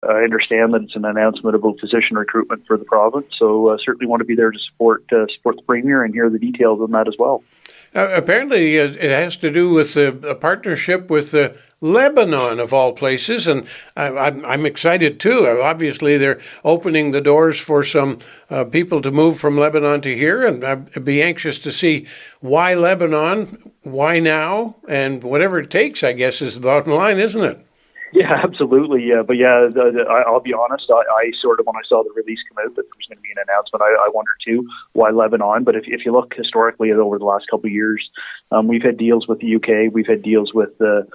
I understand that it's an announcement about physician recruitment for the province, so certainly want to be there to support the Premier and hear the details on that as well. Apparently, it has to do with a partnership with Lebanon, of all places, and I'm excited too. Obviously, they're opening the doors for some people to move from Lebanon to here, and I'd be anxious to see why Lebanon, why now, and whatever it takes, I guess, is the bottom line, isn't it? Yeah, absolutely. Yeah, but yeah, I'll be honest. I sort of, when I saw the release come out that there was going to be an announcement, I wondered too why Lebanon. But if you look historically over the last couple of years, we've had deals with the UK, we've had deals with the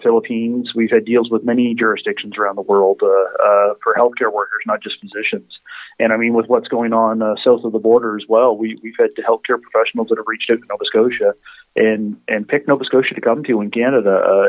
Philippines, we've had deals with many jurisdictions around the world for healthcare workers, not just physicians. And I mean, with what's going on south of the border as well, we've had healthcare professionals that have reached out to Nova Scotia and picked Nova Scotia to come to in Canada,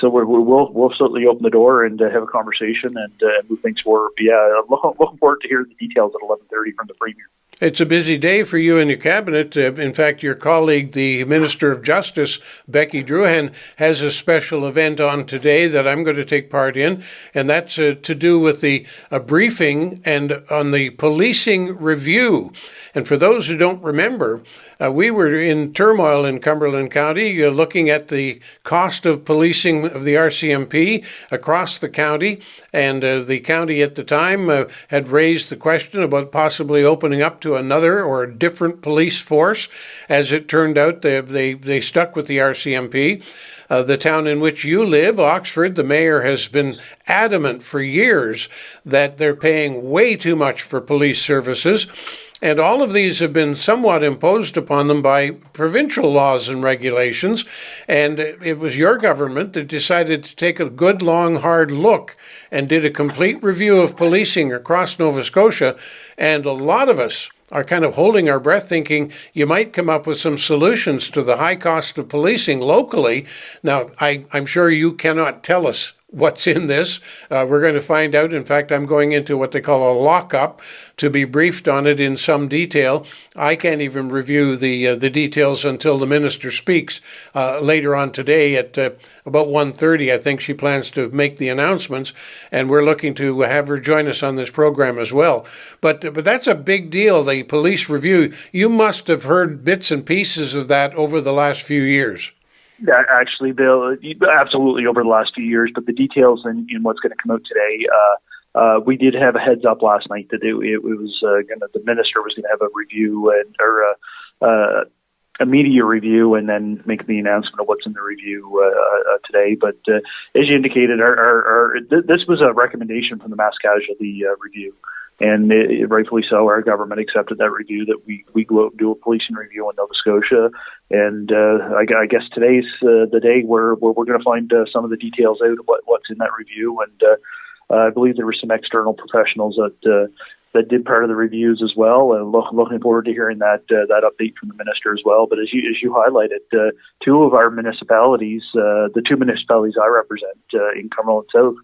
so we'll certainly open the door and have a conversation and move things forward. But yeah, I'm looking forward to hearing the details at 11:30 from the Premier. It's a busy day for you and your cabinet. In fact, your colleague, the Minister of Justice, Becky Drouhin, has a special event on today that I'm going to take part in, and that's to do with a briefing and on the policing review. And for those who don't remember, we were in turmoil in Cumberland County, looking at the cost of policing of the RCMP across the county, and the county at the time had raised the question about possibly opening up to another or a different police force. As it turned out, they stuck with the RCMP. The town in which you live, Oxford, the mayor has been adamant for years that they're paying way too much for police services. And all of these have been somewhat imposed upon them by provincial laws and regulations. And it was your government that decided to take a good, long, hard look and did a complete review of policing across Nova Scotia. And a lot of us are kind of holding our breath thinking you might come up with some solutions to the high cost of policing locally. Now, I'm sure you cannot tell us what's in this. We're going to find out. In fact, I'm going into what they call a lockup to be briefed on it in some detail. I can't even review the details until the minister speaks later on today at about 1:30. I think she plans to make the announcements, and we're looking to have her join us on this program as well. But that's a big deal, the police review. You must have heard bits and pieces of that over the last few years. Yeah, actually, Bill, absolutely over the last few years, but the details in what's going to come out today, we did have a heads up last night that it was the minister was going to have a review or a media review and then make the announcement of what's in the review today. But as you indicated, this was a recommendation from the mass casualty review. And rightfully so, our government accepted that review, that we go out and do a policing review in Nova Scotia. And I guess today's the day where we're going to find some of the details out of what's in that review. And I believe there were some external professionals that did part of the reviews as well. Looking forward to hearing that update from the minister as well. But as you highlighted, two of our municipalities, the two municipalities I represent in Cumberland South,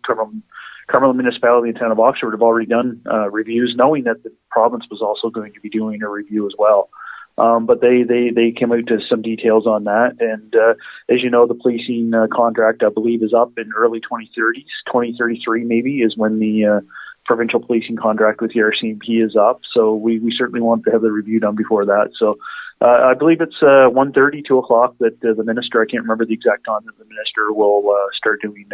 Cumberland Municipality and Town of Oxford, have already done reviews, knowing that the province was also going to be doing a review as well. But they came out to some details on that. And as you know, the policing contract, I believe, is up in early 2030s. 2033 maybe is when the provincial policing contract with the RCMP is up. So we certainly want to have the review done before that. So I believe it's 1:30, 2 o'clock that the minister, I can't remember the exact time that the minister will start doing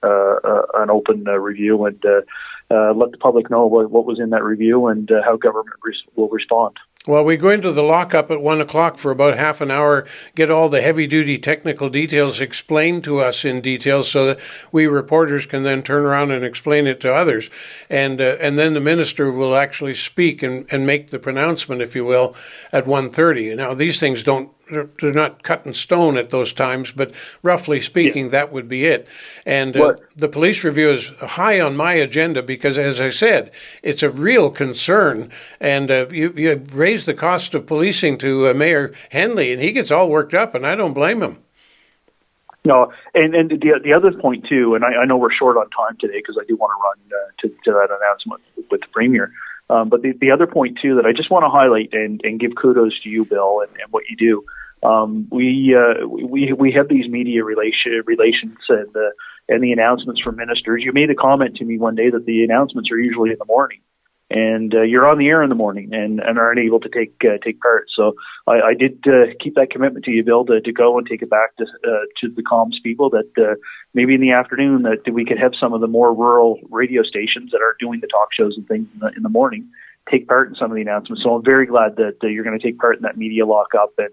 an open review and let the public know what was in that review and how government will respond. Well, we go into the lockup at 1 o'clock for about half an hour, get all the heavy-duty technical details explained to us in detail so that we reporters can then turn around and explain it to others. And then the minister will actually speak and make the pronouncement, if you will, at 1:30. Now, these things they're not cut in stone at those times, but roughly speaking, that would be it. And the police review is high on my agenda because, as I said, it's a real concern. And you raise the cost of policing to Mayor Henley, and he gets all worked up, and I don't blame him. No, and the other point too, and I know we're short on time today because I do want to run to that announcement with the Premier. But the other point too that I just want to highlight and give kudos to you, Bill, and what you do. We have these media relations and the announcements from ministers. You made a comment to me one day that the announcements are usually in the morning, and you're on the air in the morning and aren't able to take part. So I did keep that commitment to you, Bill, to go and take it back to the comms people that maybe in the afternoon that we could have some of the more rural radio stations that are doing the talk shows and things in the morning take part in some of the announcements. So I'm very glad that you're going to take part in that media lockup, and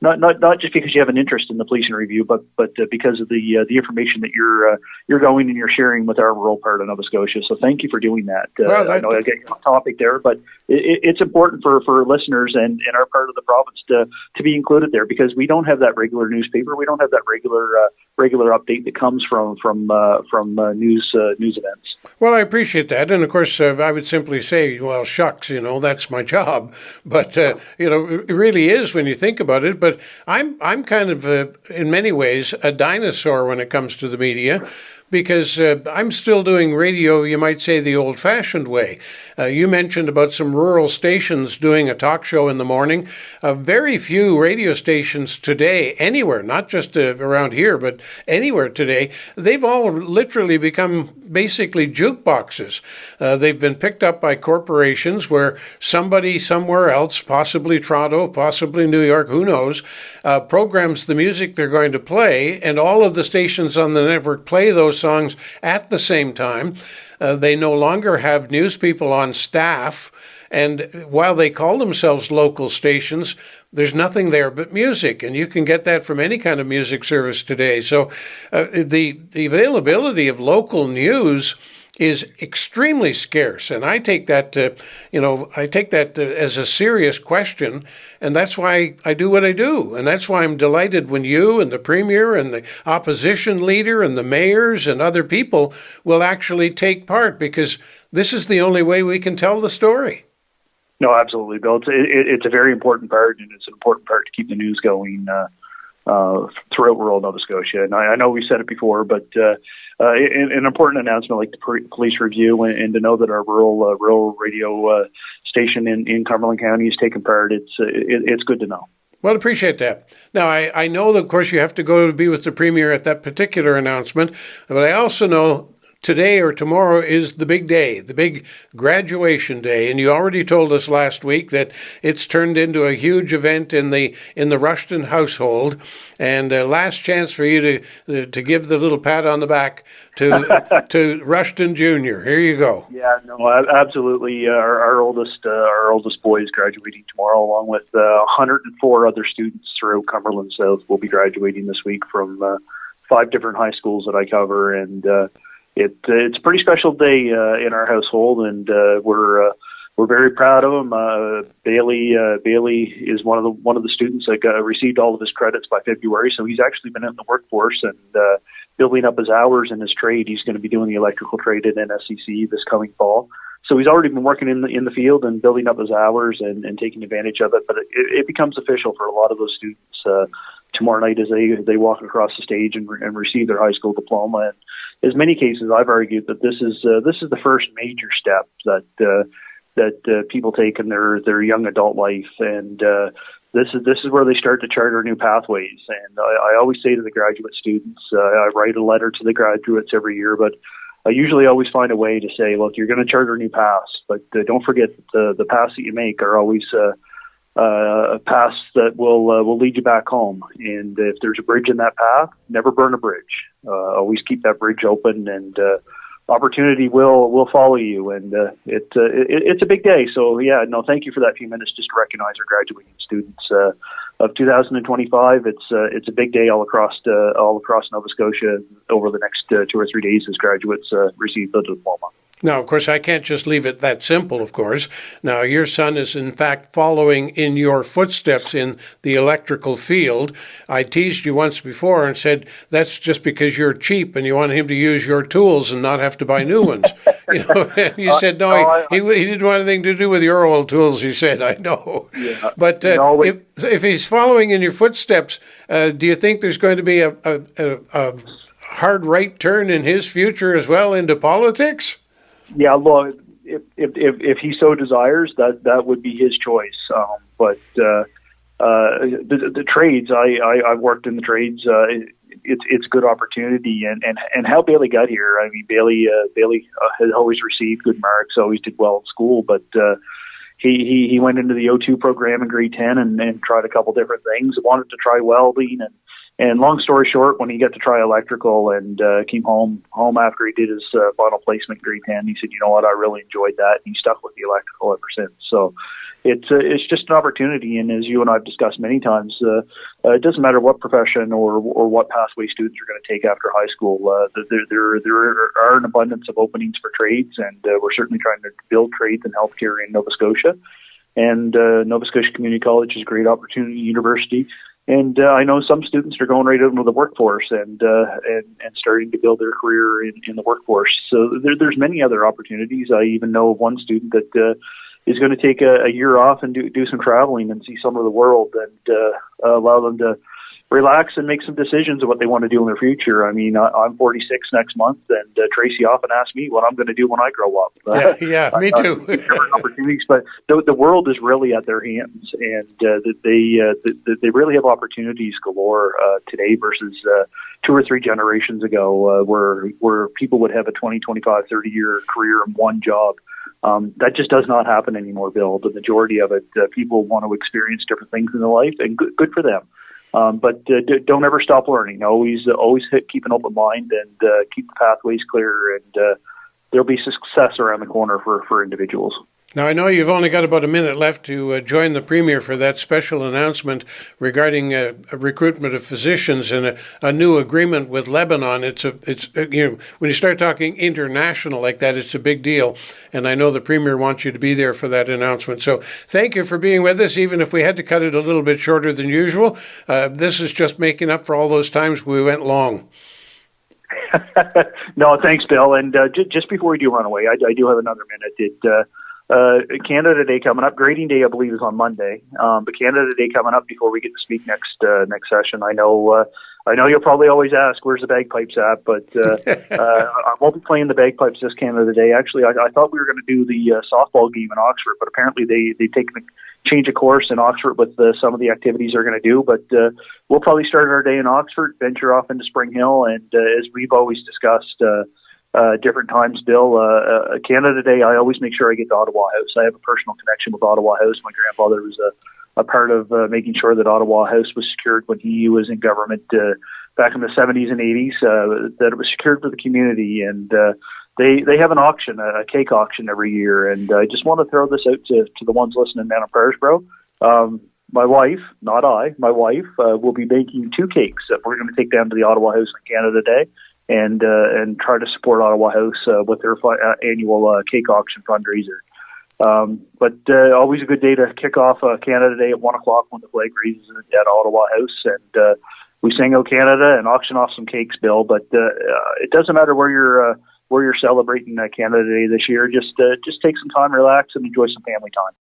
not just because you have an interest in the policing review, but because of the information that you're going and you're sharing with our rural part of Nova Scotia. So thank you for doing that. I know I get off topic there, but it's important for listeners and our part of the province to be included there, because we don't have that regular newspaper. We don't have that regular update that comes from news events. Well, I appreciate that, and of course, I would simply say, well, shucks, that's my job. But it really is when you think about it. But I'm kind of in many ways a dinosaur when it comes to the media, because I'm still doing radio, you might say, the old-fashioned way. You mentioned about some rural stations doing a talk show in the morning. Very few radio stations today, anywhere, not just around here, but anywhere today, they've all literally become basically jukeboxes. They've been picked up by corporations where somebody somewhere else, possibly Toronto, possibly New York, who knows, programs the music they're going to play, and all of the stations on the network play those songs at the same time. They no longer have news people on staff, and while they call themselves local stations, there's nothing there but music, and you can get that from any kind of music service today. So the availability of local news is extremely scarce, and I take that as a serious question, and that's why I do what I do, and that's why I'm delighted when you and the Premier and the opposition leader and the mayors and other people will actually take part, because this is the only way we can tell the story. No, absolutely, Bill. It's a very important part, and it's an important part to keep the news going throughout rural Nova Scotia. And I know we've said it before, but an important announcement like the police review, and to know that our rural radio station in Cumberland County is taking part, it's good to know. Well, appreciate that. Now, I know that, of course, you have to go to be with the Premier at that particular announcement, but I also know today or tomorrow is the big day, the big graduation day, and you already told us last week that it's turned into a huge event in the Rushton household. And last chance for you to give the little pat on the back to Rushton Jr. Here you go. Yeah, no, absolutely. Our oldest boy is graduating tomorrow, along with 104 other students throughout Cumberland South will be graduating this week from 5 different high schools that I cover, and it's a pretty special day in our household, and we're very proud of him. Bailey is one of the students that received all of his credits by February, so he's actually been in the workforce and building up his hours in his trade. He's going to be doing the electrical trade at NSCC this coming fall. So he's already been working in the field and building up his hours and taking advantage of it. But it becomes official for a lot of those students tomorrow night as they walk across the stage and receive their high school diploma. And in many cases, I've argued that this is the first major step that people take in their young adult life, and this is where they start to charter new pathways. And I always say to the graduate students, I write a letter to the graduates every year, but I usually always find a way to say, look, you're going to charter new paths, but don't forget that the paths that you make are always paths that will lead you back home. And if there's a bridge in that path, never burn a bridge. Always keep that bridge open, and opportunity will follow you. And it's a big day. So yeah, no, thank you for that few minutes just to recognize our graduating students of 2025. It's a big day all across Nova Scotia over the next 2 or 3 days as graduates receive the diploma. Now, of course, I can't just leave it that simple, of course. Now, your son is, in fact, following in your footsteps in the electrical field. I teased you once before and said, that's just because you're cheap and you want him to use your tools and not have to buy new ones. And you said, no, he didn't want anything to do with your old tools, he said. I know. Yeah. But if he's following in your footsteps, do you think there's going to be a hard right turn in his future as well into politics? Yeah, look, if he so desires, that would be his choice. But the trades. I've worked in the trades. It's a good opportunity, and how Bailey got here. I mean, Bailey has always received good marks, always did well in school, but he went into the O2 program in grade 10 and tried a couple different things. Wanted to try welding, and long story short, when he got to try electrical and came home after he did his final placement in grade 10, he said, "You know what? I really enjoyed that." And he stuck with the electrical ever since. So it's just an opportunity, and as you and I've discussed many times, it doesn't matter what profession or what pathway students are going to take after high school. There are an abundance of openings for trades, and we're certainly trying to build trades in healthcare in Nova Scotia. And Nova Scotia Community College is a great opportunity university. And I know some students are going right out into the workforce and starting to build their career in the workforce. So there's many other opportunities. I even know of one student that is going to take a year off and do some traveling and see some of the world, and allow them to relax and make some decisions of what they want to do in their future. I mean, I'm 46 next month, and Tracy often asks me what I'm going to do when I grow up. Yeah, me too. Different opportunities, but the world is really at their hands, and they really have opportunities galore today versus 2 or 3 generations ago, where people would have a 20, 25, 30-year career in one job. That just does not happen anymore, Bill. The majority of it, people want to experience different things in their life, and good for them. But don't ever stop learning. Always keep an open mind and keep the pathways clear, and there'll be success around the corner for individuals. Now, I know you've only got about a minute left to join the Premier for that special announcement regarding a recruitment of physicians and a new agreement with Lebanon. It's when you start talking international like that, it's a big deal. And I know the Premier wants you to be there for that announcement. So thank you for being with us, even if we had to cut it a little bit shorter than usual. This is just making up for all those times we went long. No, thanks, Bill. And just before we do run away, I do have another minute. Canada Day coming up. Grading Day, I believe, is on Monday. But Canada Day coming up before we get to speak next session. I know you'll probably always ask, where's the bagpipes at? But I won't be playing the bagpipes this Canada Day. Actually, I thought we were going to do the softball game in Oxford, but apparently they've taken a change of course in Oxford with some of the activities they're going to do. But we'll probably start our day in Oxford, venture off into Spring Hill, and as we've always discussed, different times, Bill. Canada Day, I always make sure I get to Ottawa House. I have a personal connection with Ottawa House. My grandfather was a part of making sure that Ottawa House was secured when he was in government back in the 70s and 80s, that it was secured for the community. And they have an auction, a cake auction every year. And I just want to throw this out to the ones listening down in Parisbro. My wife, not I, my wife will be baking 2 cakes that we're going to take down to the Ottawa House on Canada Day, and try to support Ottawa House with their annual cake auction fundraiser. But always a good day to kick off Canada Day at 1 o'clock when the flag raises at Ottawa House, and we sing "O Canada" and auction off some cakes, Bill. But it doesn't matter where you're celebrating Canada Day this year. Just take some time, relax, and enjoy some family time.